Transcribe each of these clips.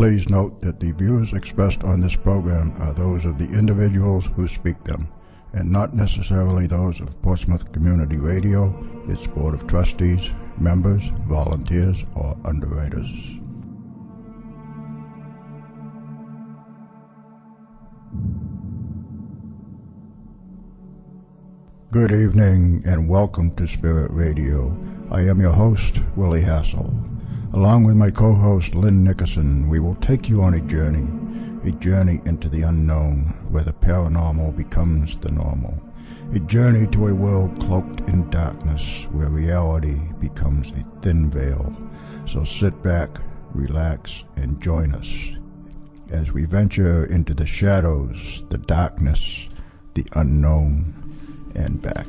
Please note that the views expressed on this program are those of the individuals who speak them, and not necessarily those of Portsmouth Community Radio, its Board of Trustees, members, volunteers, or underwriters. Good evening and welcome to Spirit Radio. I am your host, Willie Hassell. Along with my co-host, Lynn Nickerson, we will take you on a journey into the unknown, where the paranormal becomes the normal. A journey to a world cloaked in darkness, where reality becomes a thin veil. So sit back, relax, and join us as we venture into the shadows, the darkness, the unknown, and back.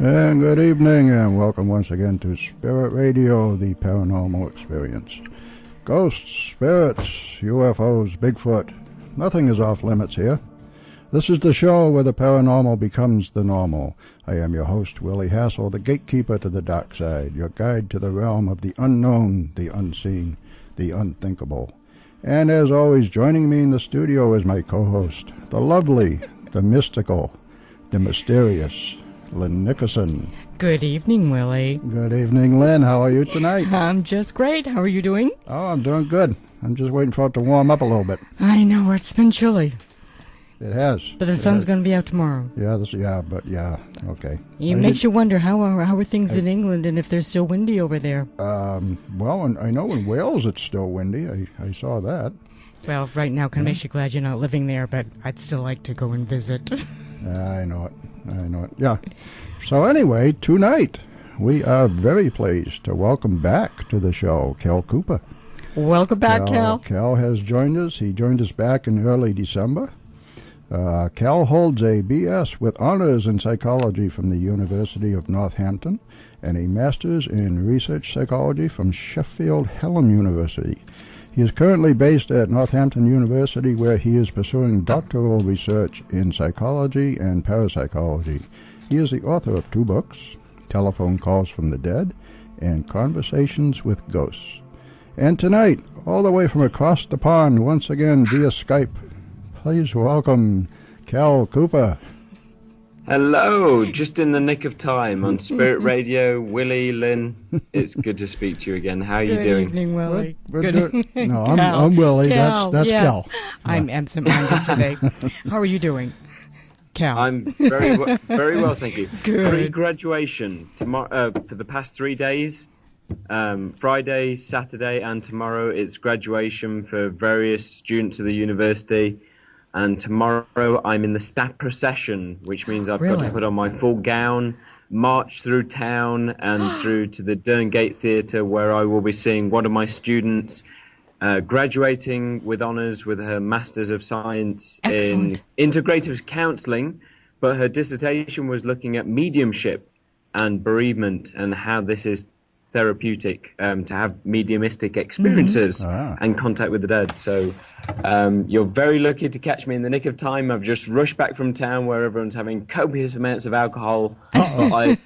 And good evening, and welcome once again to Spirit Radio, the paranormal experience. Ghosts, spirits, UFOs, Bigfoot, nothing is off limits here. This is the show where the paranormal becomes the normal. I am your host, Willie Hassell, the gatekeeper to the dark side, your guide to the realm of the unknown, the unseen, the unthinkable. And as always, joining me in the studio is my co-host, the lovely, the mystical, the mysterious, Lynn Nickerson. Good evening, Willie. Good evening, Lynn. How are you tonight? I'm just great. How are you doing? Oh, I'm doing good. I'm just waiting for it to warm up a little bit. I know, it's been chilly. It has. But the sun's going to be out tomorrow. Yeah, okay. It makes you wonder, how are things in England, and if they're still windy over there? Well, I know in Wales it's still windy. I saw that. Well, right now kind of makes you glad you're not living there, but I'd still like to go and visit. I know it. Yeah. So anyway, tonight we are very pleased to welcome back to the show Cal Cooper. Welcome back, Cal. Cal has joined us. He joined us back in early December. Cal holds a B.S. with honors in psychology from the University of Northampton and a master's in research psychology from Sheffield Hallam University. He is currently based at Northampton University, where he is pursuing doctoral research in psychology and parapsychology. He is the author of 2 books, Telephone Calls from the Dead and Conversations with Ghosts. And tonight, all the way from across the pond, once again via Skype, please welcome Cal Cooper. Hello, just in the nick of time on Spirit Radio. Willie, Lynn, it's good to speak to you again. How are you doing? Good evening, Willie. No, I'm Willie. Cal, that's yes. Cal. I'm absent-minded today. How are you doing, Cal? I'm very well, thank you. Good. Pre-graduation tomorrow for the past 3 days. Friday, Saturday, and tomorrow it's graduation for various students of the university. And tomorrow I'm in the staff procession, which means I've got to put on my full gown, march through town and through to the Derngate Theatre, where I will be seeing one of my students graduating with honours with her Masters of Science in Integrative Counselling, but her dissertation was looking at mediumship and bereavement and how this is therapeutic to have mediumistic experiences and contact with the dead. So you're very lucky to catch me in the nick of time. I've just rushed back from town where everyone's having copious amounts of alcohol. I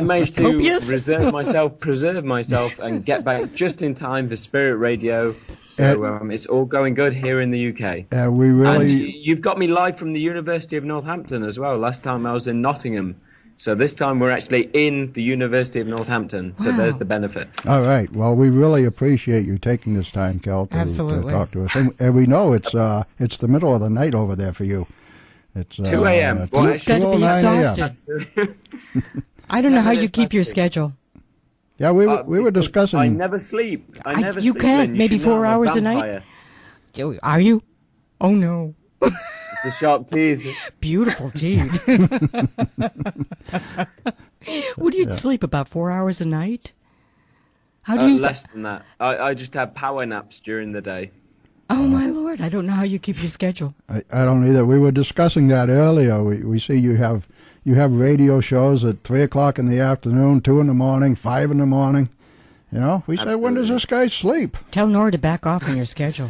managed to preserve myself and get back just in time for Spirit Radio. So it's all going good here in the UK. And you've got me live from the University of Northampton as well. Last time I was in Nottingham. So this time we're actually in the University of Northampton, so there's the benefit. All right. Well, we really appreciate you taking this time, Cal, to talk to us. And we know it's the middle of the night over there for you. It's 2 a.m. Well, you've got to be exhausted. I don't know how you keep your schedule. Yeah, we were discussing. I never sleep. You can't. Maybe 4 hours a night. Are you? Oh no. The sharp teeth. Beautiful teeth. Would you sleep about 4 hours a night? How do you? Less than that. I just have power naps during the day. Oh my Lord! I don't know how you keep your schedule. I don't either. We were discussing that earlier. We see you have radio shows at 3 o'clock in the afternoon, 2 in the morning, 5 in the morning. You know, we say, when does this guy sleep? Tell Nora to back off on your schedule.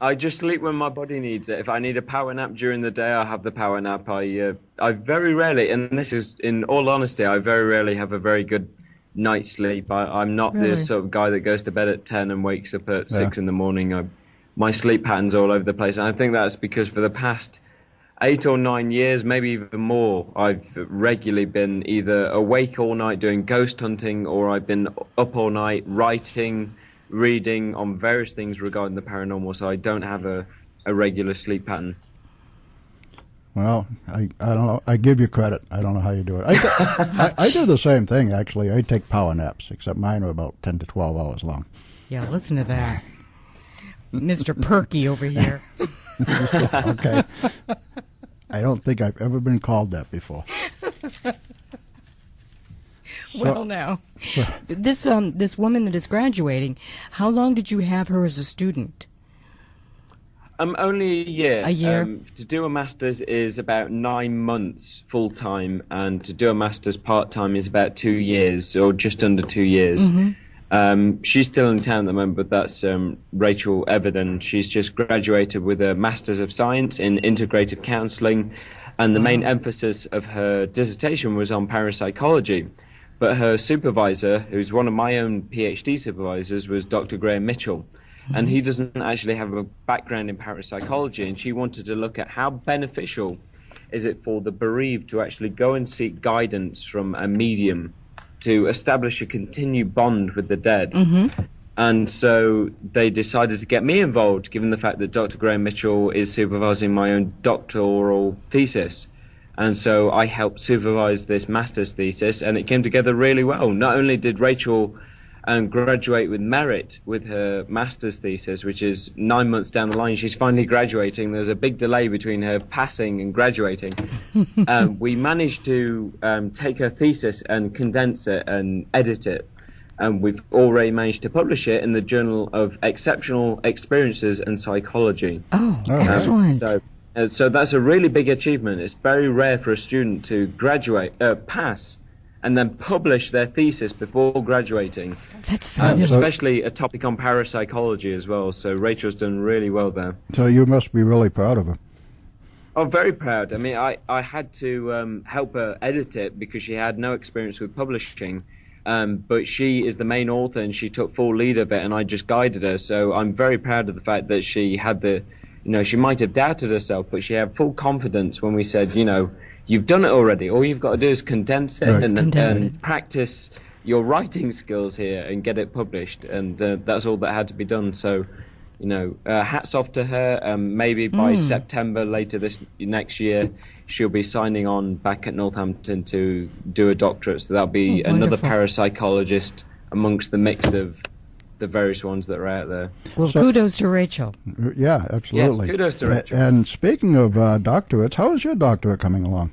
I just sleep when my body needs it. If I need a power nap during the day, I have the power nap. I very rarely, and this is in all honesty, I very rarely have a very good night's sleep. I'm not the sort of guy that goes to bed at 10 and wakes up at 6 in the morning. My sleep pattern's all over the place. And I think that's because for the past 8 or 9 years, maybe even more, I've regularly been either awake all night doing ghost hunting, or I've been up all night writing, reading on various things regarding the paranormal, so I don't have a regular sleep pattern. Well, I don't know. I give you credit. I don't know how you do it. I do the same thing, actually. I take power naps, except mine are about 10 to 12 hours long. Yeah, listen to that. Mr. Perky over here. Okay. I don't think I've ever been called that before. Well, now, this woman that is graduating, how long did you have her as a student? Only a year. A year? To do a master's is about 9 months full-time, and to do a master's part-time is about 2 years, or just under 2 years. Mm-hmm. She's still in town at the moment, but that's Rachel Everden. She's just graduated with a Master's of Science in Integrative Counselling, and the main emphasis of her dissertation was on parapsychology. But her supervisor, who's one of my own PhD supervisors, was Dr. Graham Mitchell. And he doesn't actually have a background in parapsychology, and she wanted to look at how beneficial is it for the bereaved to actually go and seek guidance from a medium to establish a continued bond with the dead. Mm-hmm. And so they decided to get me involved, given the fact that Dr. Graham Mitchell is supervising my own doctoral thesis. And so I helped supervise this master's thesis, and it came together really well. Not only did Rachel graduate with merit with her master's thesis, which is 9 months down the line. She's finally graduating. There's a big delay between her passing and graduating. We managed to take her thesis and condense it and edit it. And we've already managed to publish it in the Journal of Exceptional Experiences and Psychology. Oh, excellent. So that's a really big achievement. It's very rare for a student to pass, and then publish their thesis before graduating. That's fabulous. Especially a topic on parapsychology as well. So Rachel's done really well there. So you must be really proud of her. Oh, very proud. I mean, I had to help her edit it because she had no experience with publishing. But she is the main author, and she took full lead of it, and I just guided her. So I'm very proud of the fact that she had she might have doubted herself, but she had full confidence when we said, you've done it already. All you've got to do is condense it and practice your writing skills here and get it published. And that's all that had to be done. So, hats off to her. Maybe by September later this next year, she'll be signing on back at Northampton to do a doctorate. So that'll be another parapsychologist amongst the mix of the various ones that are out there. Well, kudos to Rachel. Yeah, absolutely. Yes, kudos to Rachel. And speaking of doctorates, how is your doctorate coming along?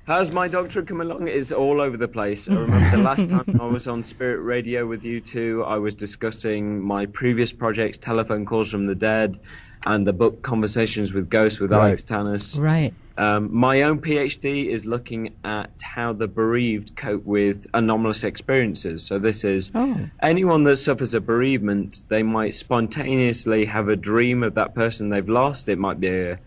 How's my doctorate coming along? It's all over the place. I remember the last time I was on Spirit Radio with you two, I was discussing my previous projects, Telephone Calls from the Dead, and the book Conversations with Ghosts with Alex Tannis. Right. My own PhD is looking at how the bereaved cope with anomalous experiences. So this is anyone that suffers a bereavement, they might spontaneously have a dream of that person they've lost. It might be a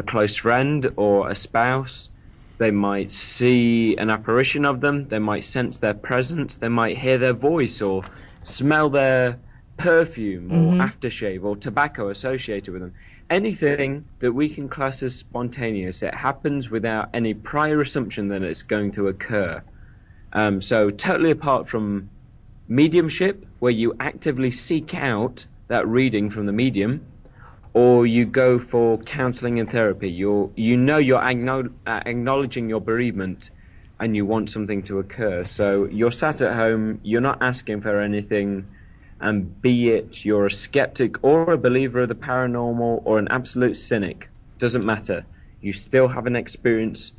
close friend or a spouse. They might see an apparition of them. They might sense their presence. They might hear their voice or smell their perfume or aftershave or tobacco associated with them. Anything that we can class as spontaneous, it happens without any prior assumption that it's going to occur. So totally apart from mediumship, where you actively seek out that reading from the medium, or you go for counseling and therapy. You're acknowledging your bereavement and you want something to occur. So you're sat at home, you're not asking for anything, and be it you're a skeptic or a believer of the paranormal or an absolute cynic, doesn't matter. You still have an experience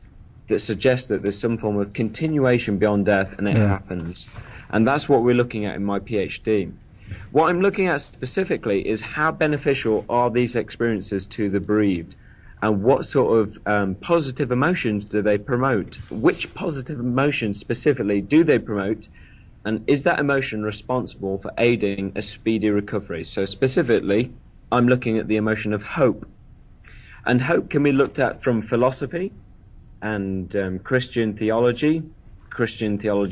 that suggests that there's some form of continuation beyond death, and it happens. And that's what we're looking at in my PhD. What I'm looking at specifically is how beneficial are these experiences to the bereaved, and what sort of positive emotions do they promote? Which positive emotions specifically do they promote? And is that emotion responsible for aiding a speedy recovery? So specifically, I'm looking at the emotion of hope. And hope can be looked at from philosophy and Christian theology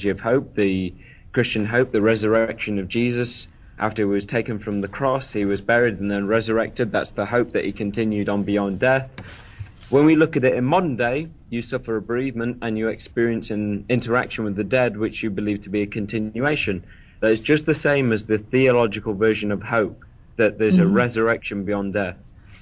of hope, the Christian hope, the resurrection of Jesus. After he was taken from the cross, he was buried and then resurrected. That's the hope that he continued on beyond death. When we look at it in modern day, you suffer a bereavement and you experience an interaction with the dead, which you believe to be a continuation. That is just the same as the theological version of hope, that there's a resurrection beyond death.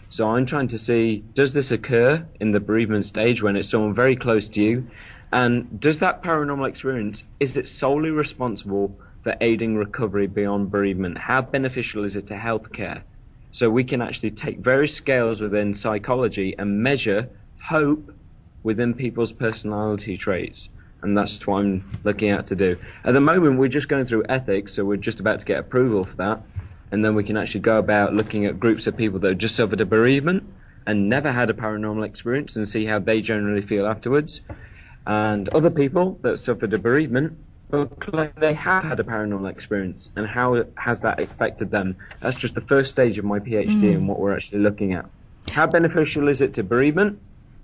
So I'm trying to see, does this occur in the bereavement stage when it's someone very close to you? And does that paranormal experience, is it solely responsible for aiding recovery beyond bereavement? How beneficial is it to healthcare? So we can actually take various scales within psychology and measure hope within people's personality traits. And that's what I'm looking at to do. At the moment, we're just going through ethics, so we're just about to get approval for that. And then we can actually go about looking at groups of people that have just suffered a bereavement and never had a paranormal experience and see how they generally feel afterwards. And other people that suffered a bereavement but claim they have had a paranormal experience, and how has that affected them? That's just the first stage of my PhD and what we're actually looking at. How beneficial is it to bereavement,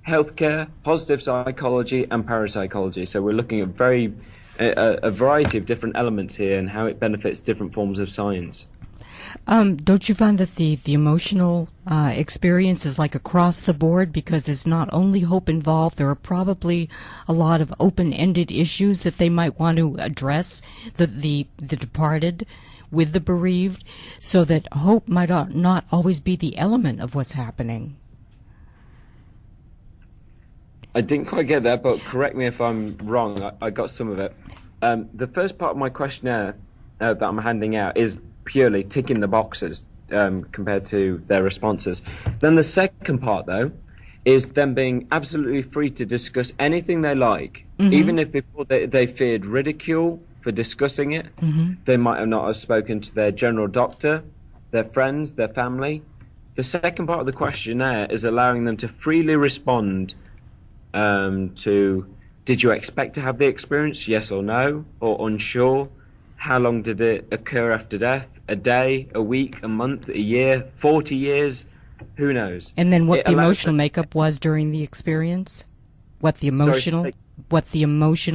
healthcare, positive psychology, and parapsychology? So we're looking at a variety of different elements here and how it benefits different forms of science. Don't you find that the emotional experience is like across the board, because there's not only hope involved, there are probably a lot of open-ended issues that they might want to address, the departed with the bereaved, so that hope might not always be the element of what's happening? I didn't quite get that, but correct me if I'm wrong. I got some of it. The first part of my questionnaire that I'm handing out is purely ticking the boxes compared to their responses. Then the second part, though, is them being absolutely free to discuss anything they like, even if before they feared ridicule for discussing it. They might have not have spoken to their general doctor, their friends, their family. The second part of the questionnaire is allowing them to freely respond to, did you expect to have the experience, yes or no, or unsure? How long did it occur after death? A day, a week, a month, a year, 40 years? Who knows? And then what the emotional makeup was during the experience? What the emotional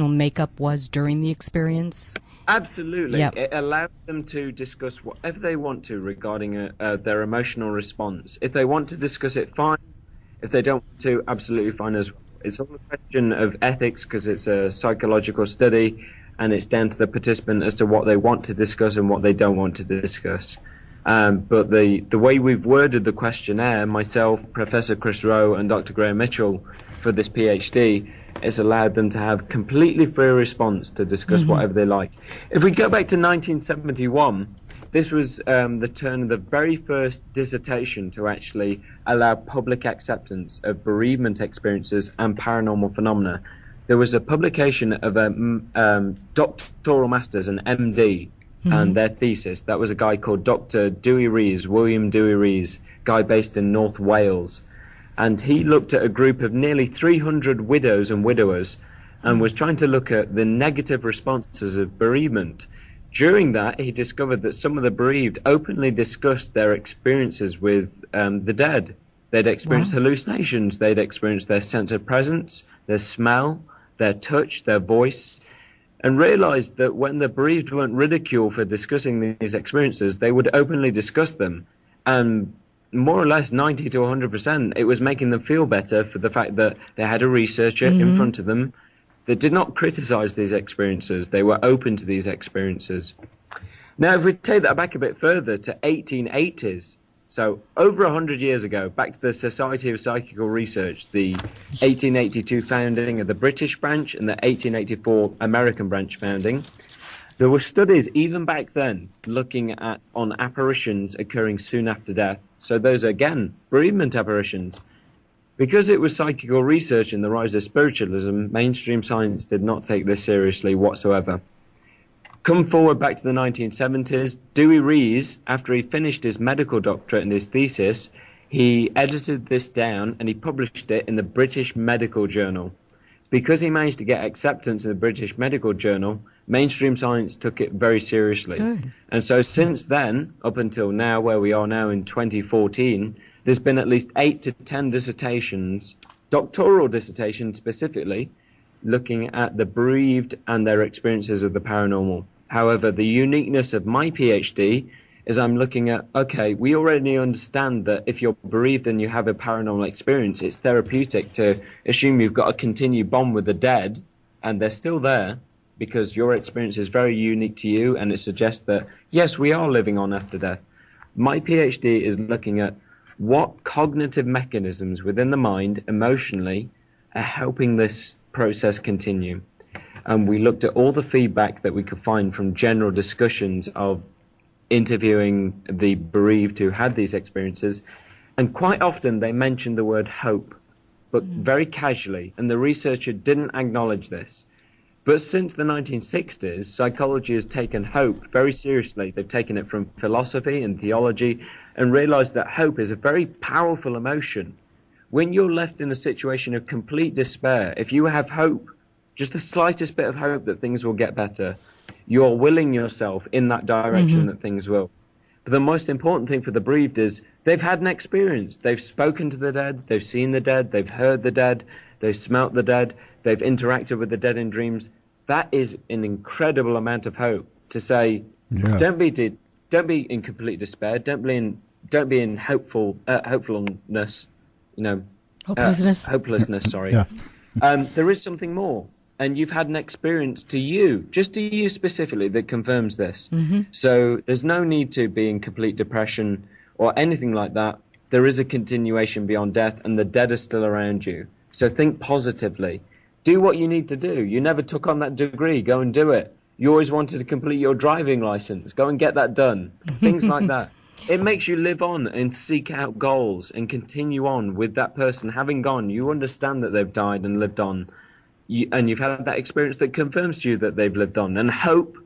makeup was during the experience? Absolutely. Yep. It allows them to discuss whatever they want to regarding their emotional response. If they want to discuss it, fine. If they don't want to, absolutely fine as well. It's all a question of ethics, because it's a psychological study, and it's down to the participant as to what they want to discuss and what they don't want to discuss. But the way we've worded the questionnaire, myself, Professor Chris Rowe, and Dr. Graham Mitchell, for this PhD, it's allowed them to have completely free response to discuss whatever they like. If we go back to 1971, this was the turn of the very first dissertation to actually allow public acceptance of bereavement experiences and paranormal phenomena. There was a publication of a doctoral masters, an MD, and their thesis. That was a guy called Dr. Dewey Rees, William Dewey Rees, guy based in North Wales. And he looked at a group of nearly 300 widows and widowers and was trying to look at the negative responses of bereavement. During that, he discovered that some of the bereaved openly discussed their experiences with the dead. They'd experienced hallucinations, they'd experienced their sense of presence, their smell, their touch, their voice, and realized that when the bereaved weren't ridiculed for discussing these experiences, they would openly discuss them. And more or less 90 to 100%, it was making them feel better for the fact that they had a researcher in front of them that did not criticize these experiences. They were open to these experiences. Now, if we take that back a bit further to 1880s, so over 100 years ago, back to the Society of Psychical Research, the 1882 founding of the British branch and the 1884 American branch founding, there were studies even back then looking at on apparitions occurring soon after death. So those are, again, bereavement apparitions. Because it was psychical research in the rise of spiritualism, mainstream science did not take this seriously whatsoever. Come forward back to the 1970s, Dewey Rees, after he finished his medical doctorate and his thesis, he edited this down and he published it in the British Medical Journal. Because he managed to get acceptance in the British Medical Journal, Mainstream science took it very seriously. Good. And so since then, up until now, where we are now in 2014, there's been at least 8 to 10 dissertations, doctoral dissertations specifically, looking at the bereaved and their experiences of the paranormal. However, the uniqueness of my PhD is I'm looking at, okay, we already understand that if you're bereaved and you have a paranormal experience, it's therapeutic to assume you've got a continued bond with the dead, and they're still there because your experience is very unique to you, and it suggests that, yes, we are living on after death. My PhD is looking at what cognitive mechanisms within the mind, emotionally, are helping this process continue. And we looked at all the feedback that we could find from general discussions of interviewing the bereaved who had these experiences, and quite often they mentioned the word hope, but very casually, and the researcher didn't acknowledge this. But since the 1960s, psychology has taken hope very seriously. They've taken it from philosophy and theology and realized that hope is a very powerful emotion. When you're left in a situation of complete despair, if you have hope, just the slightest bit of hope that things will get better, you're willing yourself in that direction that things will. But the most important thing for the bereaved is they've had an experience. They've spoken to the dead, they've seen the dead, they've heard the dead, they've smelt the dead, they've interacted with the dead in dreams. That is an incredible amount of hope to say, don't be in complete despair, don't be in hopefulness, hopelessness, sorry. There is something more. And you've had an experience just to you specifically, that confirms this. So there's no need to be in complete depression or anything like that. There is a continuation beyond death, and the dead are still around you. So think positively. Do what you need to do. You never took on that degree. Go and do it. You always wanted to complete your driving license. Go and get that done. Things like that. It makes you live on and seek out goals and continue on with that person. Having gone, you understand that they've died and lived on. And you've had that experience that confirms to you that they've lived on. And hope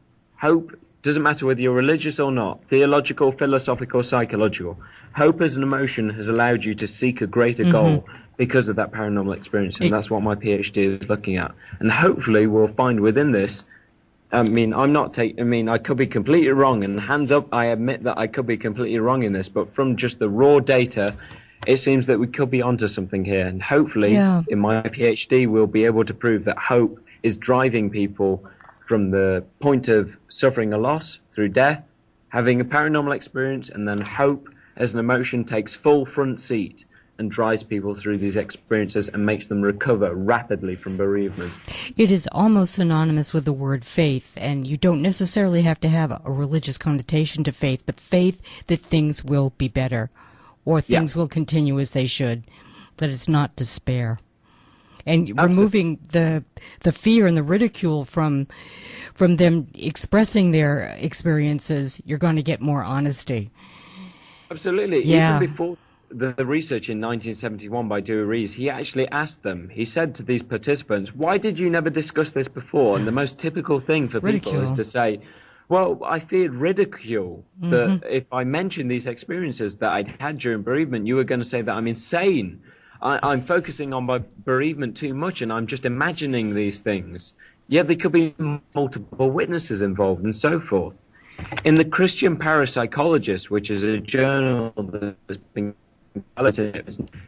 doesn't matter whether you're religious or not, theological, philosophical, psychological. Hope as an emotion has allowed you to seek a greater goal because of that paranormal experience. And that's what my PhD is looking at. And hopefully we'll find within this, I could be completely wrong, and hands up, I admit that I could be completely wrong in this, but from just the raw data, it seems that we could be onto something here. And hopefully, in my PhD, we'll be able to prove that hope is driving people from the point of suffering a loss through death, having a paranormal experience, and then hope as an emotion takes full front seat and drives people through these experiences and makes them recover rapidly from bereavement. It is almost synonymous with the word faith, and you don't necessarily have to have a religious connotation to faith, but faith that things will be better, or things will continue as they should, that it's not despair. And removing the fear and the ridicule from them expressing their experiences, you're going to get more honesty. Absolutely. Even before the research in 1971 by Dewey Rees, he actually asked them, he said to these participants, why did you never discuss this before? And the most typical thing for people is to say, well, I feared ridicule, that if I mentioned these experiences that I'd had during bereavement, you were going to say that I'm insane. I'm focusing on my bereavement too much, and I'm just imagining these things. Yet there could be multiple witnesses involved and so forth. In the Christian Parapsychologist, which is a journal that's been there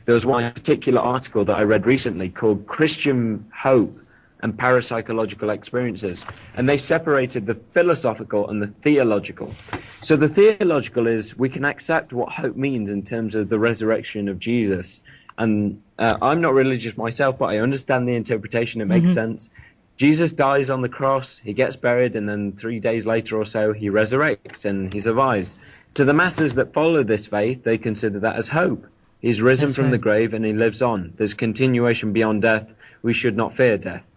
was one particular article that I read recently called Christian Hope and Parapsychological Experiences, and they separated the philosophical and the theological. So the theological is we can accept what hope means in terms of the resurrection of Jesus, and I'm not religious myself, but I understand the interpretation. It makes sense. Jesus dies on the cross, he gets buried, and then 3 days later or so he resurrects and he survives. To the masses that follow this faith, they consider that as hope. He's risen from the grave and he lives on. There's continuation beyond death. We should not fear death.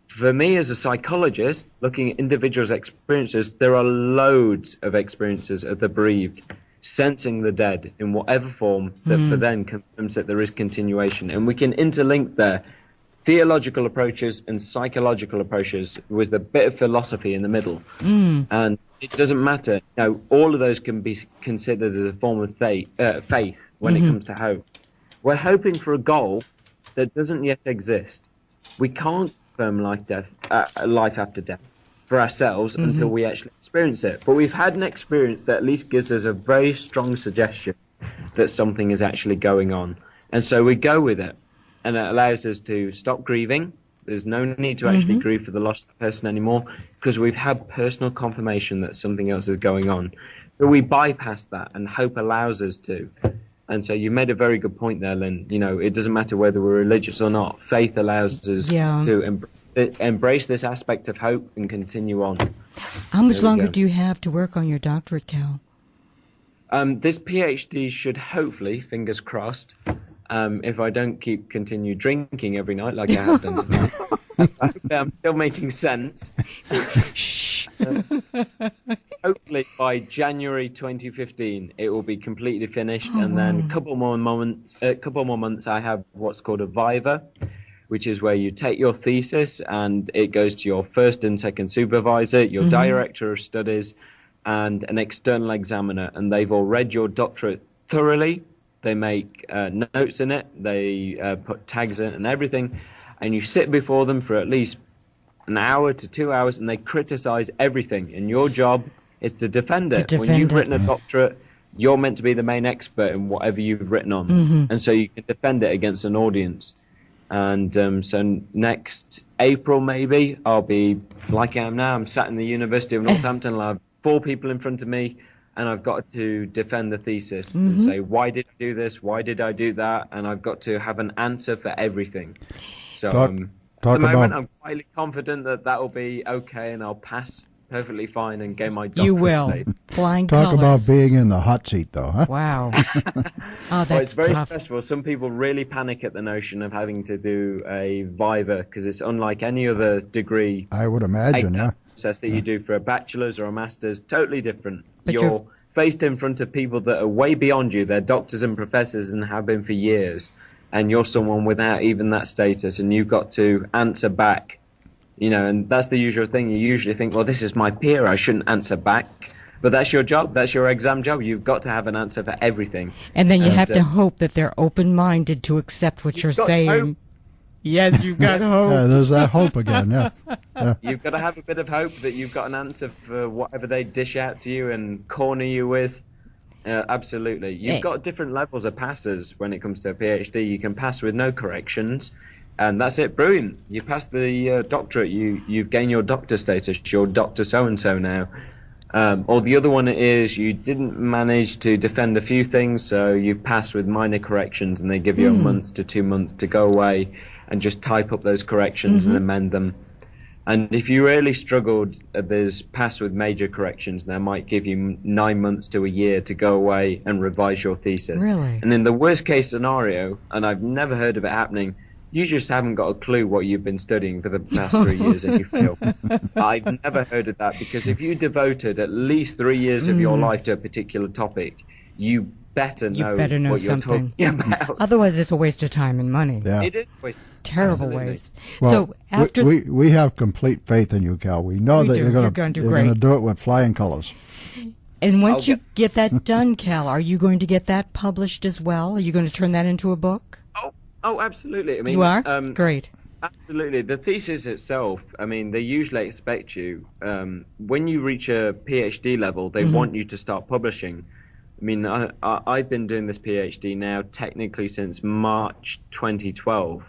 For me as a psychologist, looking at individuals' experiences, there are loads of experiences of the bereaved, sensing the dead in whatever form that for them confirms that there is continuation. And we can interlink their theological approaches and psychological approaches with a bit of philosophy in the middle. And it doesn't matter. All of those can be considered as a form of faith when it comes to hope. We're hoping for a goal that doesn't yet exist. We can't confirm life after death. for ourselves until we actually experience it. But we've had an experience that at least gives us a very strong suggestion that something is actually going on. And so we go with it. And it allows us to stop grieving. There's no need to actually grieve for the lost person anymore because we've had personal confirmation that something else is going on. So we bypass that, and hope allows us to. And so you made a very good point there, Lynn. You know, it doesn't matter whether we're religious or not. Faith allows us to embrace this aspect of hope and continue on. How much longer do you have to work on your doctorate, Cal? This PhD should hopefully, fingers crossed, if I don't continue drinking every night like I have done tonight, I hope I'm still making sense. Hopefully by January 2015 it will be completely finished, and then a couple more months I have what's called a viva, which is where you take your thesis and it goes to your first and second supervisor, your director of studies, and an external examiner, and they've all read your doctorate thoroughly. They make notes in it, they put tags in it and everything, and you sit before them for at least an hour to 2 hours, and they criticize everything, and your job is to defend it. When you've written a doctorate, you're meant to be the main expert in whatever you've written on, and so you can defend it against an audience. And so next April, maybe, I'll be like I am now. I'm sat in the University of Northampton, I'll have 4 people in front of me, and I've got to defend the thesis and say, why did I do this? Why did I do that? And I've got to have an answer for everything. So at the moment, I'm highly confident that that will be okay, and I'll pass perfectly fine and get my doctorate. You will. State. Flying Talk colors. about being in the hot seat, though, huh? Wow. Oh, that's Well, it's very tough. stressful. Some people really panic at the notion of having to do a viva because it's unlike any other degree. I would imagine, yeah. Process that you do for a bachelor's or a master's, totally different. But You're faced in front of people that are way beyond you. They're doctors and professors and have been for years. And you're someone without even that status, and you've got to answer back. You know, and that's the usual thing. You usually think, well, this is my peer, I shouldn't answer back. But that's your job. That's your exam job. You've got to have an answer for everything. And then you have to hope that they're open-minded to accept what you're saying. Hope. Yes, you've got hope. Yeah, there's that hope again, yeah. You've got to have a bit of hope that you've got an answer for whatever they dish out to you and corner you with. Absolutely. You've got different levels of passes when it comes to a PhD. You can pass with no corrections, and that's it. Brilliant. You passed the doctorate. You've gained your doctor status. You're Dr. So-and-so now. Or the other one is you didn't manage to defend a few things, so you pass with minor corrections, and they give you a month to 2 months to go away and just type up those corrections and amend them. And if you really struggled, there's pass with major corrections. They might give you 9 months to a year to go away and revise your thesis. Really? And in the worst case scenario, and I've never heard of it happening, you just haven't got a clue what you've been studying for the past 3 years and you fail. I've never heard of that, because if you devoted at least 3 years of your life to a particular topic, you better know what you're something. talking about. Otherwise, it's a waste of time and money. Yeah. It is a waste. Terrible Absolutely. waste. Well, So after we have complete faith in you, Cal. We know We that do. you're You're going gonna do to great. do it with flying colors. and once you get that done, Cal, are you going to get that published as well? Are you going to turn that into a book? Oh, absolutely. I mean, You are? Great. Absolutely. The thesis itself, I mean, they usually expect you, when you reach a PhD level, they want you to start publishing. I mean, I've been doing this PhD now technically since March 2012.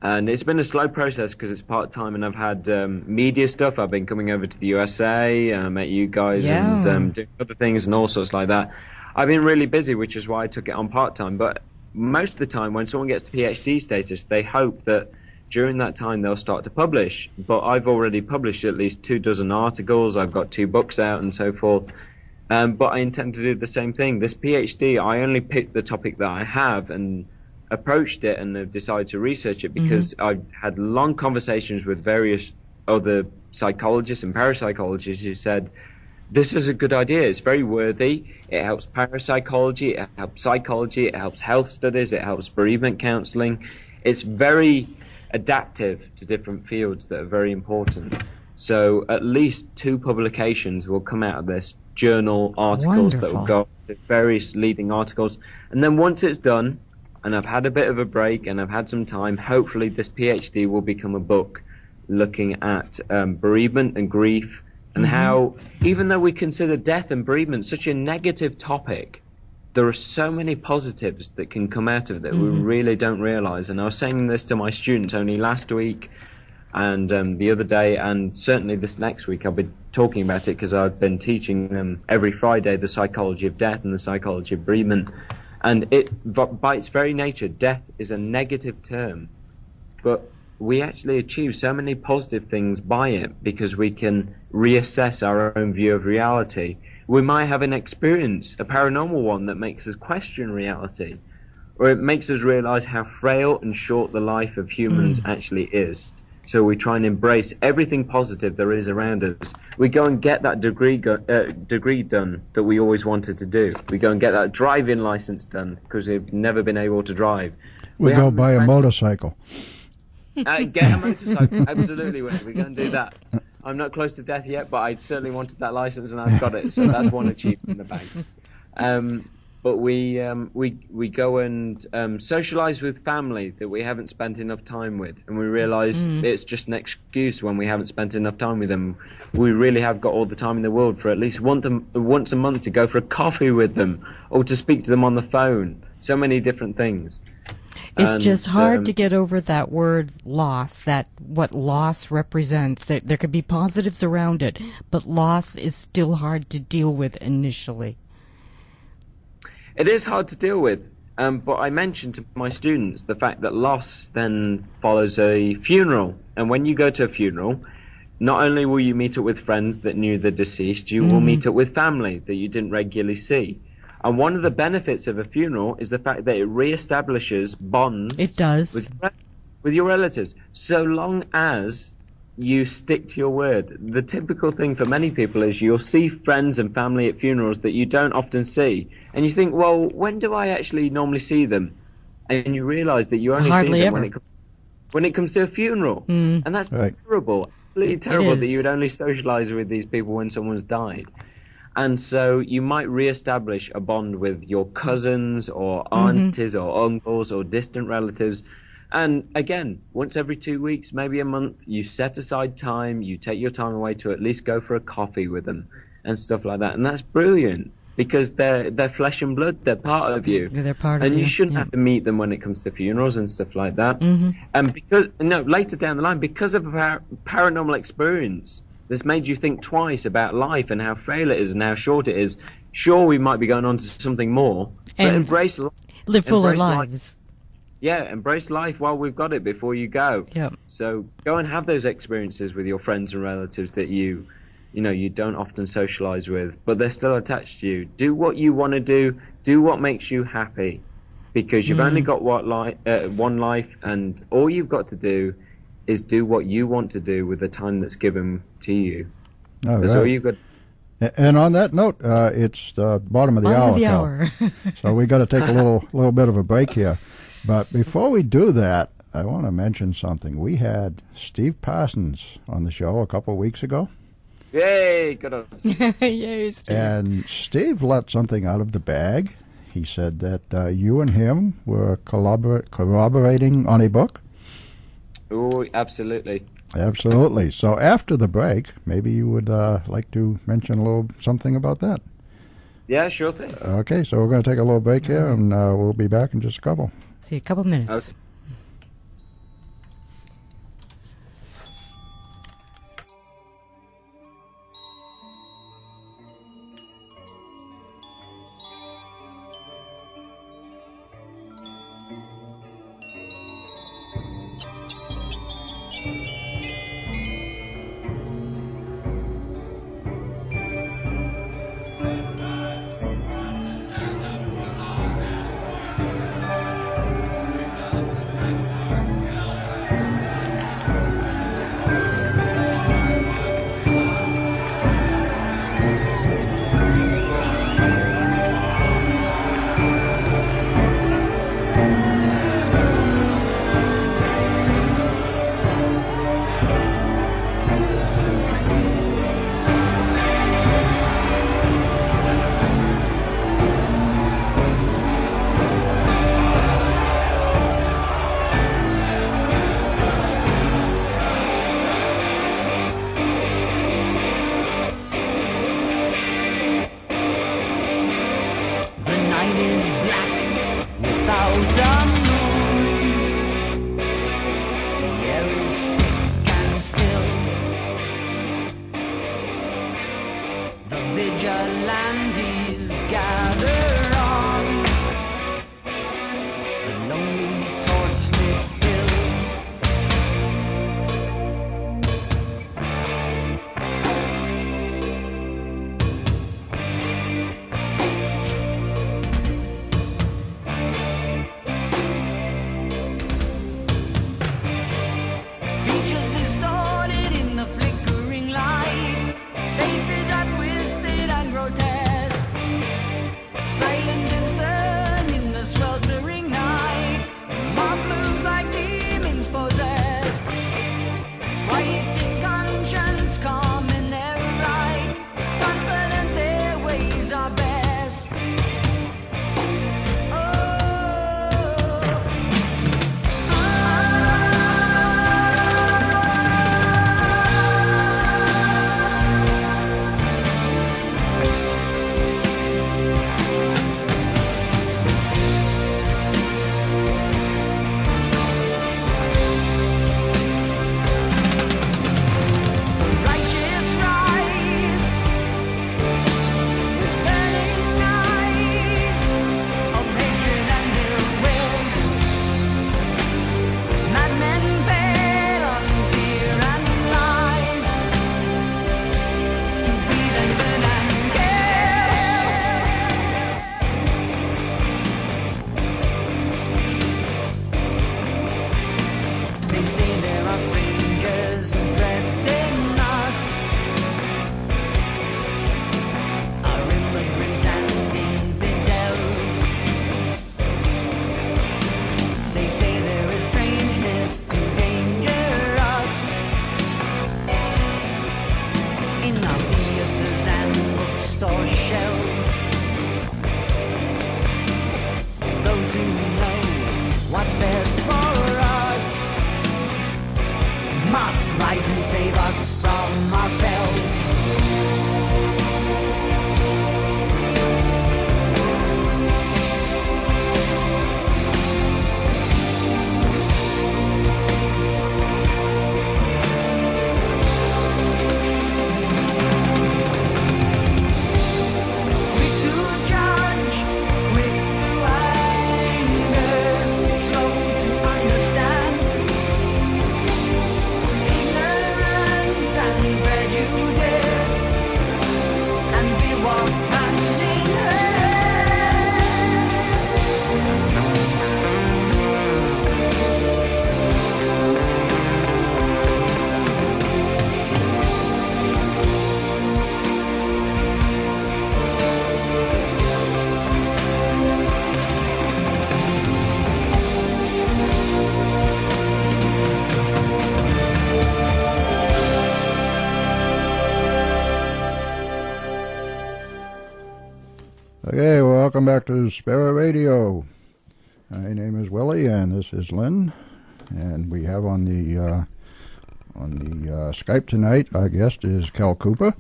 And it's been a slow process because it's part-time, and I've had media stuff. I've been coming over to the USA, and I met you guys and doing other things and all sorts like that. I've been really busy, which is why I took it on part-time. But most of the time, when someone gets to PhD status, they hope that during that time they'll start to publish. But I've already published at least 24 articles. I've got 2 books out and so forth. But I intend to do the same thing. This PhD, I only picked the topic that I have and approached it and have decided to research it because I've had long conversations with various other psychologists and parapsychologists who said, this is a good idea, it's very worthy, it helps parapsychology, it helps psychology, it helps health studies, it helps bereavement counseling. It's very adaptive to different fields that are very important. So at least 2 publications will come out of this, journal articles that will go to various leading articles. And then once it's done, and I've had a bit of a break and I've had some time, hopefully this PhD will become a book looking at bereavement and grief, and how, even though we consider death and bereavement such a negative topic, there are so many positives that can come out of it that we really don't realize. And I was saying this to my students only last week and the other day, and certainly this next week I'll be talking about it, because I've been teaching them every Friday the psychology of death and the psychology of bereavement. And by its very nature, death is a negative term, but we actually achieve so many positive things by it, because we can reassess our own view of reality. We might have an experience, a paranormal one, that makes us question reality, or it makes us realize how frail and short the life of humans actually is. So we try and embrace everything positive there is around us. We go and get that degree done that we always wanted to do. We go and get that driving license done because we've never been able to drive. We go buy a motorcycle. Get a motorcycle, absolutely. We go and do that. I'm not close to death yet, but I certainly wanted that license, and I've got it. So that's one achievement in the bank. But we go and socialize with family that we haven't spent enough time with, and we realize it's just an excuse when we haven't spent enough time with them. We really have got all the time in the world for at least once a month to go for a coffee with them, or to speak to them on the phone. So many different things. It's just hard to get over that word loss, that what loss represents. There could be positives around it, but loss is still hard to deal with initially. It is hard to deal with, but I mentioned to my students the fact that loss then follows a funeral. And when you go to a funeral, not only will you meet up with friends that knew the deceased, you will meet up with family that you didn't regularly see. And one of the benefits of a funeral is the fact that it reestablishes bonds. It does. With your relatives, so long as you stick to your word. The typical thing for many people is you'll see friends and family at funerals that you don't often see. And you think, well, when do I actually normally see them? And you realize that you only Hardly see them ever. when it comes to a funeral. And that's terrible. Absolutely terrible that you would only socialize with these people when someone's died. And so you might reestablish a bond with your cousins or aunties or uncles or distant relatives. And again, once every 2 weeks, maybe a month, you set aside time, you take your time away to at least go for a coffee with them and stuff like that. And that's brilliant, because they're flesh and blood, they're part of you. Yeah, they're part of and you. You shouldn't have to meet them when it comes to funerals and stuff like that. And later down the line, because of a paranormal experience, this made you think twice about life and how frail it is and how short it is. Sure, we might be going on to something more, but And embrace life. live fuller Embrace life. lives. Yeah, embrace life while we've got it before you go. Yep. So go and have those experiences with your friends and relatives that you don't often socialize with, but they're still attached to you. Do what you want to do. Do what makes you happy, because you've only got one life, and all you've got to do is do what you want to do with the time that's given to you. That's all you've got. And on that note, it's the bottom of the hour. So we got to take a little bit of a break here. But before we do that, I want to mention something. We had Steve Parsons on the show a couple of weeks ago. Yay, good on Steve. Yay, Steve. And Steve let something out of the bag. He said that you and him were corroborating on a book. Oh, absolutely. Absolutely. So after the break, maybe you would like to mention a little something about that. Yeah, sure thing. Okay, so we're going to take a little break here, and we'll be back in just a couple. See you a couple minutes. Okay. the lonely torch-lit hill. Features distorted in the flickering light, faces are twisted and grotesque, silent and stern in the sweltering night. Mob moves like demons possessed, quiet in conscience, calm in their right, confident their ways are best. Righteous rise with burning eyes of hatred and ill will. Madmen fed on fear and lies to beat and burn and kill. They say there are strangers who threaten us, are immigrants and infidels. They say there is strangeness to danger us in our theaters and bookstore shelves. Those who know what's best for us must rise and save us from ourselves. Quick to judge, quick to anger, slow to understand. Ignorance and prejudice, and we walk hand in Okay, well, welcome back to Spirit Radio. My name is Willie, and this is Lynn, and we have on the Skype tonight, our guest is Cal Cooper.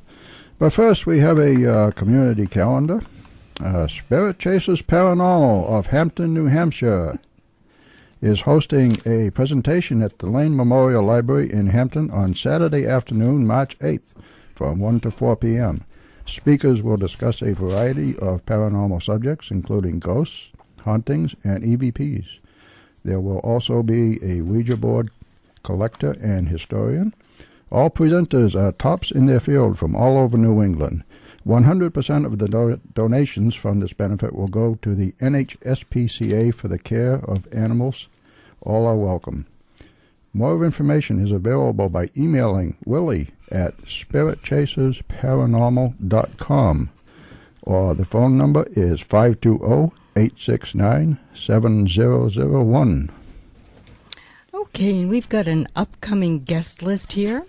But first, we have a community calendar. Spirit Chasers Paranormal of Hampton, New Hampshire is hosting a presentation at the Lane Memorial Library in Hampton on Saturday afternoon, March 8th, from 1 to 4 p.m. Speakers will discuss a variety of paranormal subjects, including ghosts, hauntings, and EVPs. There will also be a Ouija board collector and historian. All presenters are tops in their field from all over New England. 100% of the donations from this benefit will go to the NHSPCA for the care of animals. All are welcome. More information is available by emailing Willie at spiritchasersparanormal.com, or the phone number is 520-869-7001. Okay, and we've got an upcoming guest list here.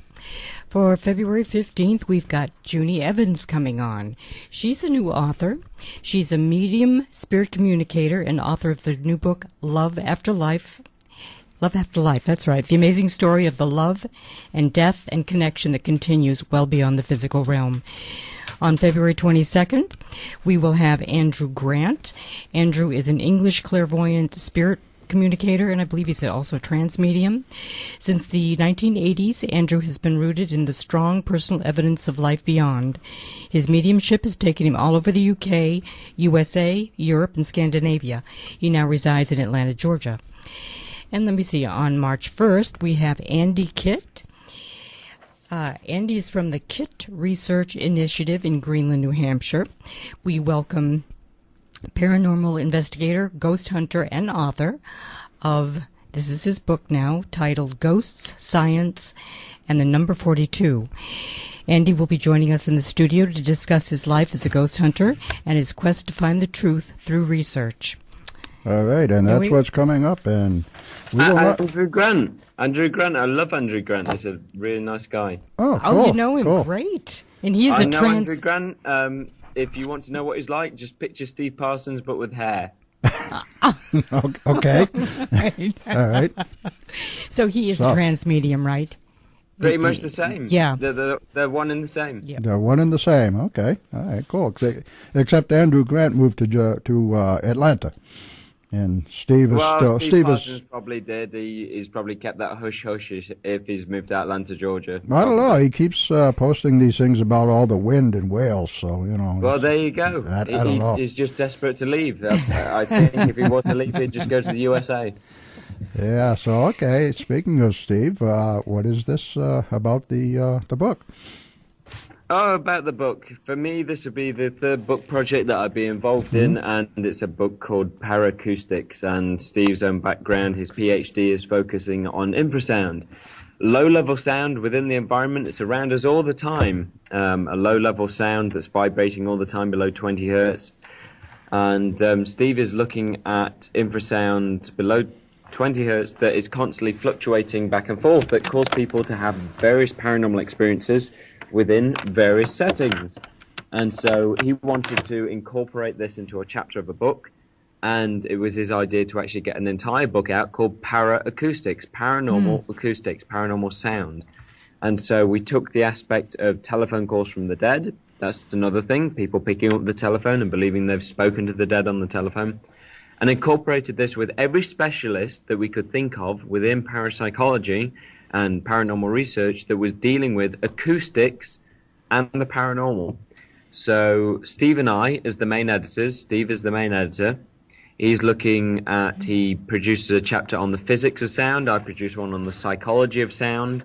For February 15th, we've got Junie Evans coming on. She's a new author. She's a medium, spirit communicator, and author of the new book, Love After Life. Love After Life, that's right. The amazing story of the love and death and connection that continues well beyond the physical realm. On February 22nd, we will have Andrew Grant. Andrew is an English clairvoyant, spirit communicator, and I believe he's also a trance medium. Since the 1980s, Andrew has been rooted in the strong personal evidence of life beyond. His mediumship has taken him all over the UK, USA, Europe, and Scandinavia. He now resides in Atlanta, Georgia. And let me see, on March 1st, we have Andy Kitt. Andy is from the Kitt Research Initiative in Greenland, New Hampshire. We welcome paranormal investigator, ghost hunter, and author of, this is his book now, titled Ghosts, Science, and the Number 42. Andy will be joining us in the studio to discuss his life as a ghost hunter and his quest to find the truth through research. All right, and that's what's coming up. And we will Andrew Grant. Andrew Grant. I love Andrew Grant. He's a really nice guy. Oh, cool. Oh, you know him. Cool. Great. And he is I know Andrew Grant. If you want to know what he's like, just picture Steve Parsons, but with hair. Okay. Right. All right. So he is a trans medium, right? Pretty much the same. Yeah. They're one and the same. Yeah. They're one and the same. Okay. All right, cool. Except Andrew Grant moved to Atlanta. And Steve is still... Steve Parsons probably did. He's probably kept that hush-hush if he's moved to Atlanta, Georgia. I don't know. He keeps posting these things about all the wind in Wales, so, you know... Well, there you go. I don't know. He's just desperate to leave. I think if he was to leave, he'd just go to the USA. Yeah, so, okay. Speaking of Steve, what is this about the book? Oh, about the book. For me, this would be the third book project that I'd be involved in, and it's a book called Paracoustics. And Steve's own background, his PhD, is focusing on infrasound. Low-level sound within the environment. It's around us all the time. A low-level sound that's vibrating all the time below 20 hertz. And Steve is looking at infrasound below 20 hertz that is constantly fluctuating back and forth, that cause people to have various paranormal experiences within various settings. And so he wanted to incorporate this into a chapter of a book, and it was his idea to actually get an entire book out called Paraacoustics, Paranormal Acoustics, Paranormal Sound. And so we took the aspect of telephone calls from the dead. That's another thing, people picking up the telephone and believing they've spoken to the dead on the telephone, and incorporated this with every specialist that we could think of within parapsychology and paranormal research that was dealing with acoustics and the paranormal. So Steve and I, as the main editors, Steve is the main editor. He produces a chapter on the physics of sound. I produce one on the psychology of sound.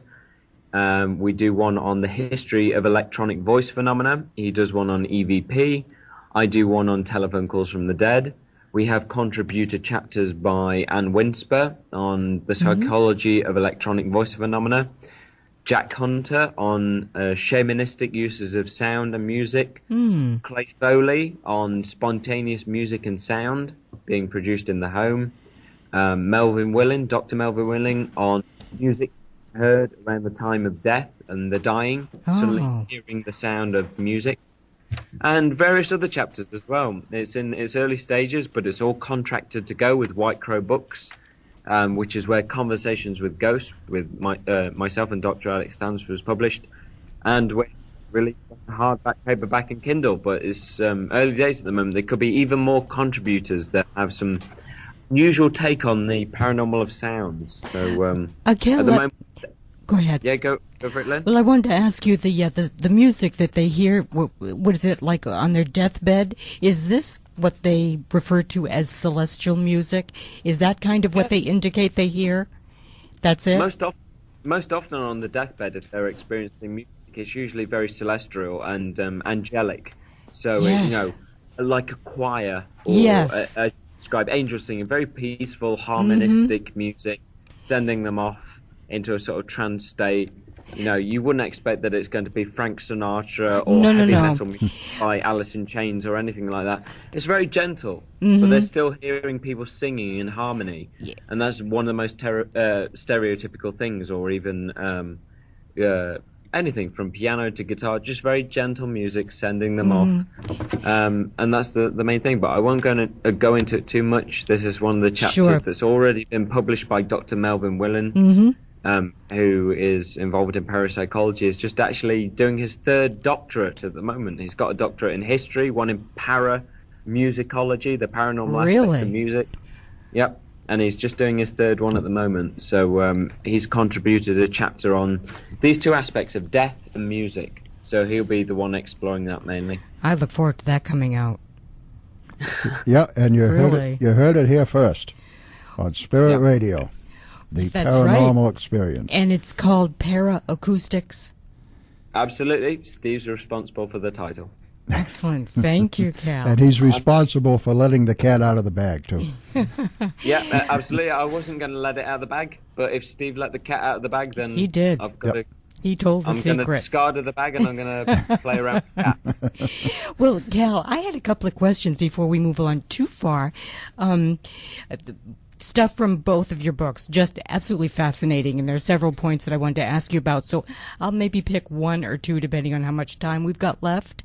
We do one on the history of electronic voice phenomena. He does one on EVP. I do one on telephone calls from the dead. We have contributed chapters by Anne Winsper on the psychology of electronic voice phenomena, Jack Hunter on shamanistic uses of sound and music, Clay Foley on spontaneous music and sound being produced in the home, Melvin Willing, Dr. Melvin Willing on music heard around the time of death and the dying, suddenly hearing the sound of music. And various other chapters as well. It's in its early stages, but it's all contracted to go with White Crow Books, which is where Conversations with Ghosts, with myself and Dr. Alex Stans, was published. And we released hardback, paperback, and Kindle. But it's early days at the moment. There could be even more contributors that have some unusual take on the paranormal of sounds. So at the moment... Go ahead. Yeah, go for it, Len. Well, I wanted to ask you the music that they hear. What is it like on their deathbed? Is this what they refer to as celestial music? Is that kind of what they indicate they hear? That's it. Most often on the deathbed, if they're experiencing music, it's usually very celestial and angelic. So like a choir, or describe angels singing, very peaceful, harmonistic music, sending them off into a sort of trance state. You know, you wouldn't expect that it's going to be Frank Sinatra or heavy metal music by Alice in Chains or anything like that. It's very gentle, but they're still hearing people singing in harmony, and that's one of the most stereotypical things, or even anything from piano to guitar, just very gentle music, sending them off, and that's the main thing. But I won't go into it too much. This is one of the chapters that's already been published by Dr. Melvin Willen, who is involved in parapsychology, is just actually doing his third doctorate at the moment. He's got a doctorate in history, one in paramusicology, the paranormal aspects of music. Yep. and he's just doing his third one at the moment. So he's contributed a chapter on these two aspects of death and music. So he'll be the one exploring that mainly. I look forward to that coming out. Yeah, and you Really? heard it here first on Spirit Radio, the That's paranormal right. experience. And it's called Para-Acoustics. Absolutely. Steve's responsible for the title. Excellent. Thank you, Cal. And he's responsible for letting the cat out of the bag, too. Yeah, absolutely. I wasn't going to let it out of the bag, but if Steve let the cat out of the bag, then He did. I've got Yep. to. He told the I'm going to secret. discard of the bag and I'm going to play around with the cat. Well, Cal, I had a couple of questions before we move on too far. Stuff from both of your books, just absolutely fascinating, and there are several points that I wanted to ask you about, so I'll maybe pick one or two depending on how much time we've got left.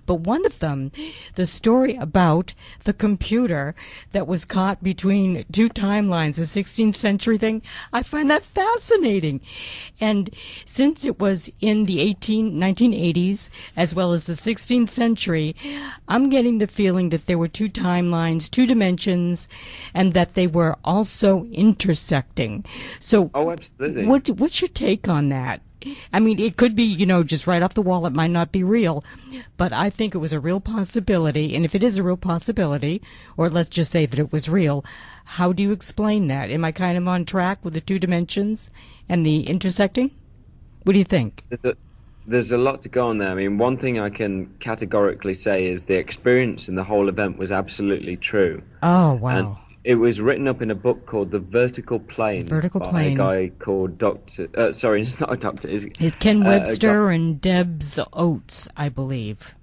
But one of them, the story about the computer that was caught between two timelines, the 16th century thing, I find that fascinating. And since it was in the 1980s as well as the 16th century, I'm getting the feeling that there were two timelines, two dimensions, and that they were also intersecting. So, Oh, absolutely. what's your take on that? I mean, it could be, just right off the wall, it might not be real, but I think it was a real possibility. And if it is a real possibility, or let's just say that it was real, how do you explain that? Am I kind of on track with the two dimensions and the intersecting? What do you think? There's a lot to go on there. I mean, one thing I can categorically say is the experience in the whole event was absolutely true. Oh, wow. And it was written up in a book called The Vertical Plane. Vertical by Plane. a guy called Dr. Sorry, it's not a doctor. It's Ken Webster and Debs Oates, I believe.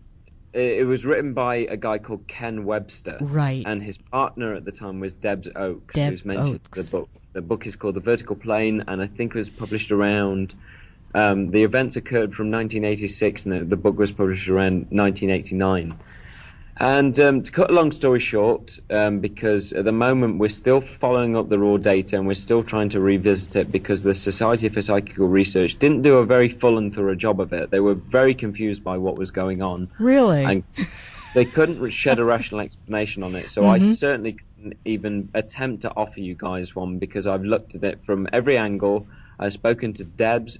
It was written by a guy called Ken Webster. Right. And his partner at the time was Debs Oakes, Deb who's mentioned in Oakes. the book. The book is called The Vertical Plane, and I think it was published around... the events occurred from 1986, and the book was published around 1989. And to cut a long story short, because at the moment we're still following up the raw data and we're still trying to revisit it because the Society for Psychical Research didn't do a very full and thorough job of it. They were very confused by what was going on. Really? And they couldn't shed a rational explanation on it. So I certainly couldn't even attempt to offer you guys one because I've looked at it from every angle. I've spoken to Debs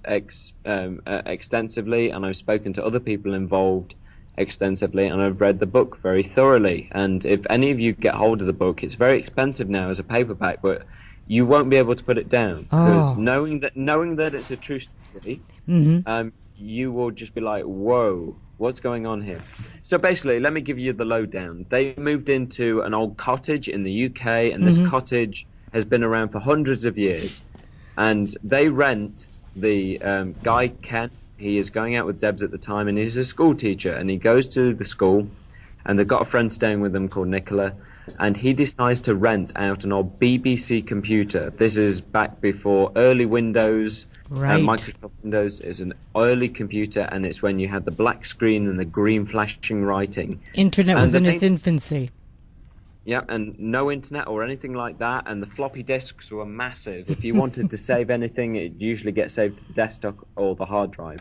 extensively, and I've spoken to other people involved extensively, and I've read the book very thoroughly. And if any of you get hold of the book, it's very expensive now as a paperback, but you won't be able to put it down because knowing that it's a true story, you will just be like, whoa, what's going on here? So basically, let me give you the lowdown. They moved into an old cottage in the UK, and this cottage has been around for hundreds of years. And they rent the guy, Ken. He is going out with Debs at the time, and he's a school teacher. And he goes to the school, and they've got a friend staying with them called Nicola. And he decides to rent out an old BBC computer. This is back before early Windows. Right. Microsoft Windows is an early computer, and it's when you had the black screen and the green flashing writing. Internet And was the in thing- its infancy. Yeah, and no internet or anything like that, and the floppy disks were massive. If you wanted to save anything, it usually gets saved to the desktop or the hard drive.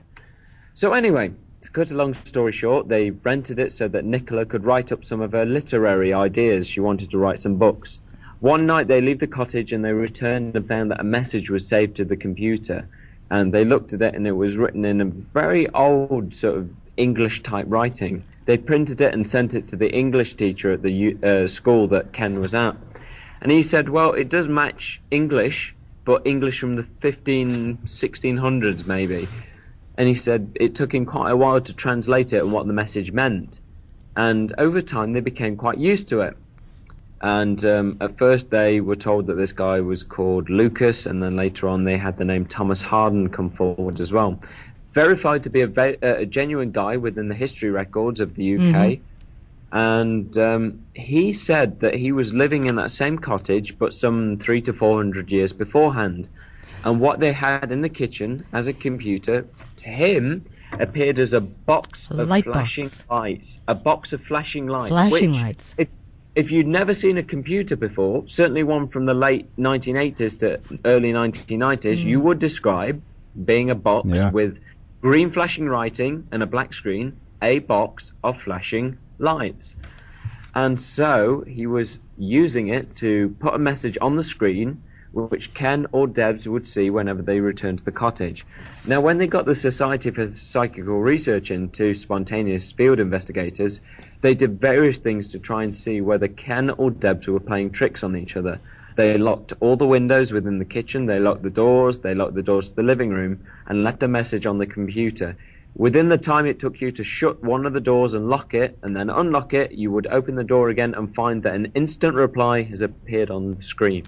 So anyway, to cut a long story short, they rented it so that Nicola could write up some of her literary ideas. She wanted to write some books. One night they leave the cottage and they returned and found that a message was saved to the computer. And they looked at it and it was written in a very old sort of English type writing. They printed it and sent it to the English teacher at the school that Ken was at. And he said, well, it does match English, but English from the 1600s maybe. And he said it took him quite a while to translate it and what the message meant. And over time, they became quite used to it. And at first, they were told that this guy was called Lucas, and then later on, they had the name Thomas Harden come forward as well. Verified to be a genuine guy within the history records of the UK. And he said that he was living in that same cottage, but some 300 to 400 years beforehand. And what they had in the kitchen as a computer, to him, appeared as a box of flashing lights. A box of flashing lights. Flashing lights. If you'd never seen a computer before, certainly one from the late 1980s to early 1990s, you would describe being a box with green flashing writing and a black screen, a box of flashing lights. And so he was using it to put a message on the screen which Ken or Debs would see whenever they returned to the cottage. Now, when they got the Society for Psychical Research into spontaneous field investigators, they did various things to try and see whether Ken or Debs were playing tricks on each other. They locked all the windows within the kitchen, they locked the doors to the living room, and left a message on the computer. Within the time it took you to shut one of the doors and lock it, and then unlock it, you would open the door again and find that an instant reply has appeared on the screen.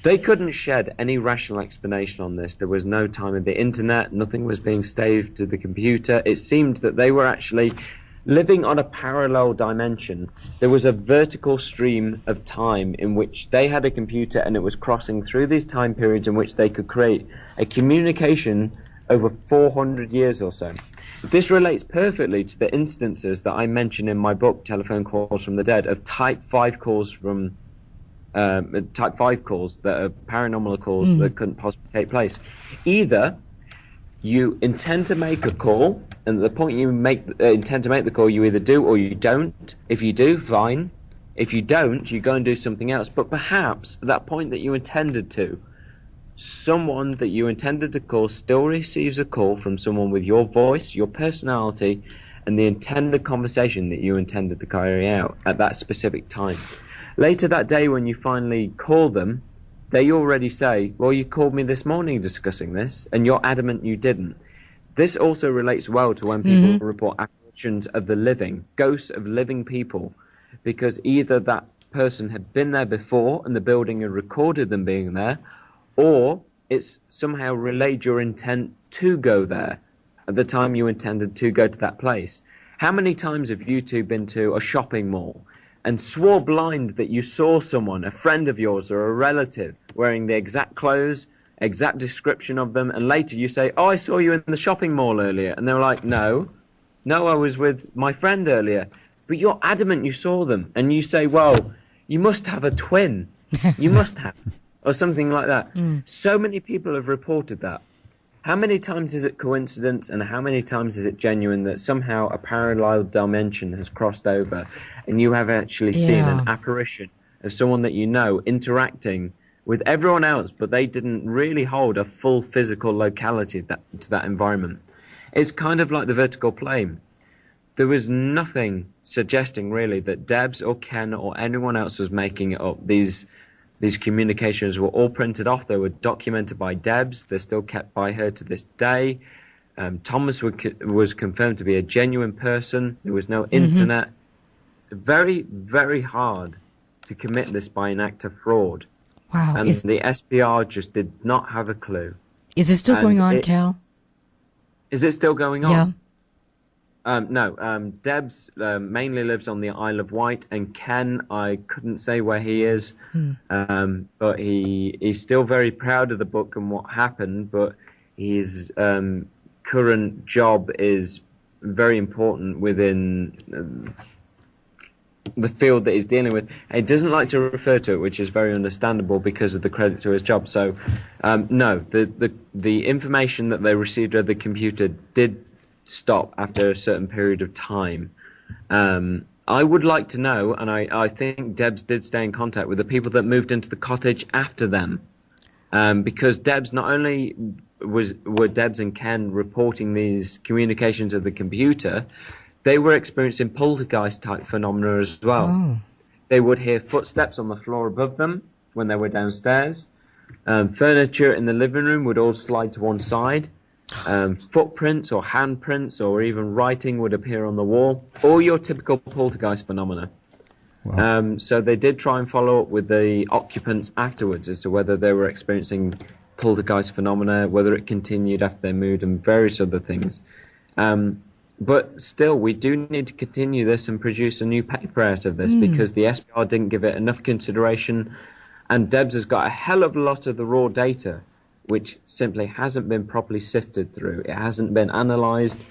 They couldn't shed any rational explanation on this. There was no time of the internet, nothing was being saved to the computer. It seemed that they were actually living on a parallel dimension. There was a vertical stream of time in which they had a computer and it was crossing through these time periods in which they could create a communication over 400 years or so. This relates perfectly to the instances that I mention in my book, Telephone Calls from the Dead, of type 5 calls that are paranormal calls that couldn't possibly take place. Either you intend to make a call, and at the point you intend to make the call, you either do or you don't. If you do, fine. If you don't, you go and do something else. But perhaps at that point that you intended to, someone that you intended to call still receives a call from someone with your voice, your personality, and the intended conversation that you intended to carry out at that specific time. Later that day, when you finally call them, they already say, well, you called me this morning discussing this, and you're adamant you didn't. This also relates well to when people report apparitions of the living, ghosts of living people, because either that person had been there before and the building had recorded them being there, or it's somehow relayed your intent to go there at the time you intended to go to that place. How many times have you two been to a shopping mall and swore blind that you saw someone, a friend of yours or a relative, wearing the exact clothes, exact description of them, and later you say, oh, I saw you in the shopping mall earlier, and they were like, no, I was with my friend earlier, but you're adamant you saw them, and you say, well, you must have a twin, you must have, or something like that. So many people have reported that. How many times is it coincidence and how many times is it genuine that somehow a parallel dimension has crossed over and you have actually seen an apparition of someone that you know interacting with everyone else, but they didn't really hold a full physical locality to that environment? It's kind of like the vertical plane. There was nothing suggesting really that Debs or Ken or anyone else was making it up. These communications were all printed off. They were documented by Debs. They're still kept by her to this day. Thomas was confirmed to be a genuine person. There was no internet. Very, very hard to commit this by an act of fraud. Wow. And the SPR just did not have a clue. Is it still going on, Cal? Is it still going on? Yeah. No, Debs mainly lives on the Isle of Wight, and Ken, I couldn't say where he is, but he's still very proud of the book and what happened, but his current job is very important within the field that he's dealing with. He doesn't like to refer to it, which is very understandable because of the credit to his job. So, no, the information that they received over the computer did stop after a certain period of time. I would like to know, and I think Debs did stay in contact with the people that moved into the cottage after them, because Debs not only were Debs and Ken reporting these communications of the computer, they were experiencing poltergeist type phenomena as well. Oh. They would hear footsteps on the floor above them when they were downstairs. Furniture in the living room would all slide to one side. Footprints or handprints or even writing would appear on the wall. All your typical poltergeist phenomena. Wow. So they did try and follow up with the occupants afterwards as to whether they were experiencing poltergeist phenomena, whether it continued after they moved, and various other things. But still, we do need to continue this and produce a new paper out of this because the SPR didn't give it enough consideration, and Debs has got a hell of a lot of the raw data which simply hasn't been properly sifted through. It hasn't been analysed,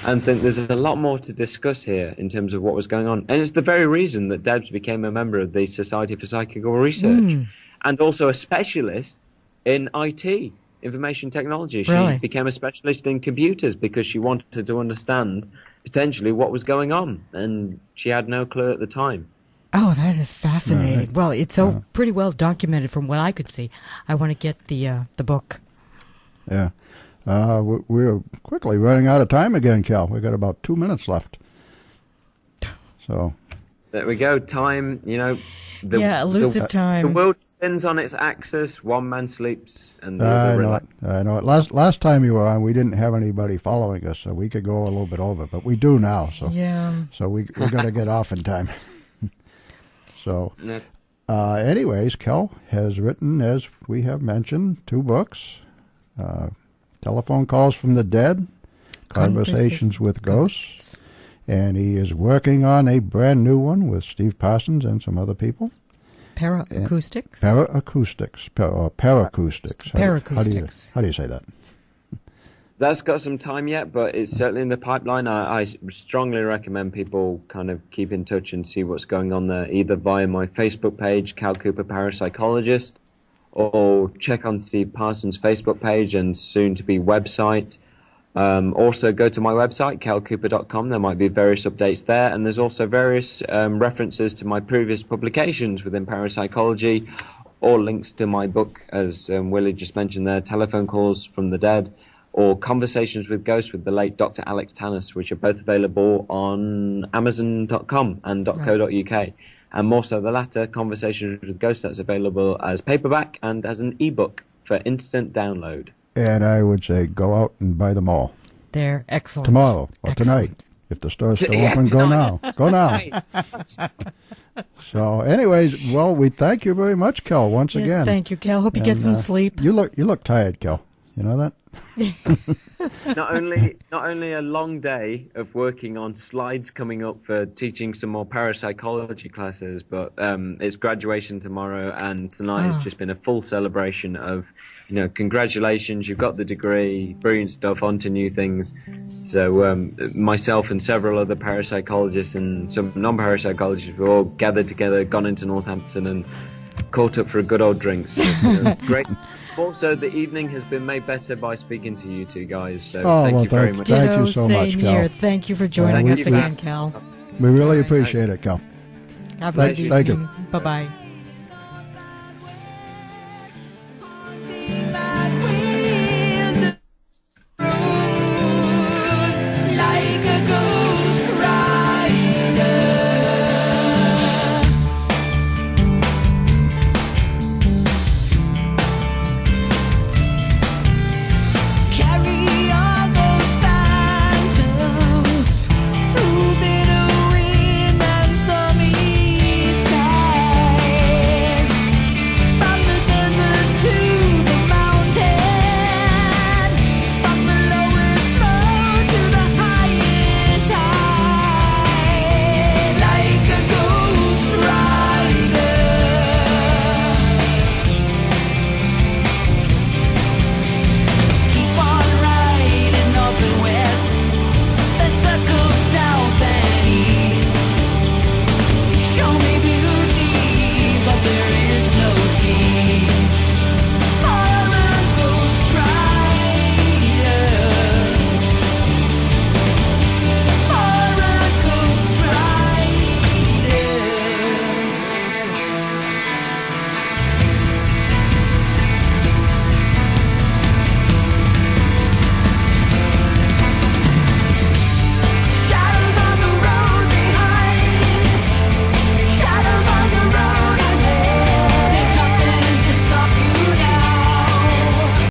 and I think there's a lot more to discuss here in terms of what was going on. And it's the very reason that Debs became a member of the Society for Psychical Research and also a specialist in IT, information technology. She became a specialist in computers because she wanted to understand potentially what was going on, and she had no clue at the time. Oh, that is fascinating. Right. Well, it's so pretty well documented from what I could see. I want to get the book. Yeah. We're quickly running out of time again, Cal. We've got about 2 minutes left. So. There we go. Time, elusive time. The world spins on its axis. One man sleeps, and the I other know it. I know it. Last time you were on, we didn't have anybody following us, so we could go a little bit over, but we do now. So Yeah. So we got to get off in time. So, Yeah. anyways, Cal has written, as we have mentioned, 2 books: Telephone Calls from the Dead, Conversations with Ghosts, and he is working on a brand new one with Steve Parsons and some other people. Paraacoustics. Paraacoustics. Paracoustics. Paracoustics. How do you say that? That's got some time yet, but it's certainly in the pipeline. I strongly recommend people kind of keep in touch and see what's going on there, either via my Facebook page, Cal Cooper Parapsychologist, or check on Steve Parsons' Facebook page and soon-to-be website. Also, go to my website, calcooper.com. There might be various updates there, and there's also various references to my previous publications within parapsychology, or links to my book, as Willie just mentioned there, Telephone Calls from the Dead, or Conversations with Ghosts with the late Dr. Alex Tannis, which are both available on Amazon.com and .co.uk. And more so the latter, Conversations with Ghosts, that's available as paperback and as an ebook for instant download. And I would say go out and buy them all. They're excellent. Tomorrow or Excellent. tonight. If the store's still open, go now. Go now. So, anyways, well, we thank you very much, Kel, once Yes, again. thank you, Cal. Hope you get some sleep. You look tired, Kel. You know that? Not only a long day of working on slides coming up for teaching some more parapsychology classes, but it's graduation tomorrow, and tonight has just been a full celebration of, congratulations, you've got the degree, brilliant stuff, on to new things. So myself and several other parapsychologists and some non-parapsychologists were all gathered together, gone into Northampton and caught up for a good old drink. So it's been great. Also, the evening has been made better by speaking to you two guys, so thank you very much. Thank you Ditto, so same much, here. Cal. Thank you for joining us again, Cal. We really appreciate it, Cal. Have a good Thank you. evening. Bye-bye.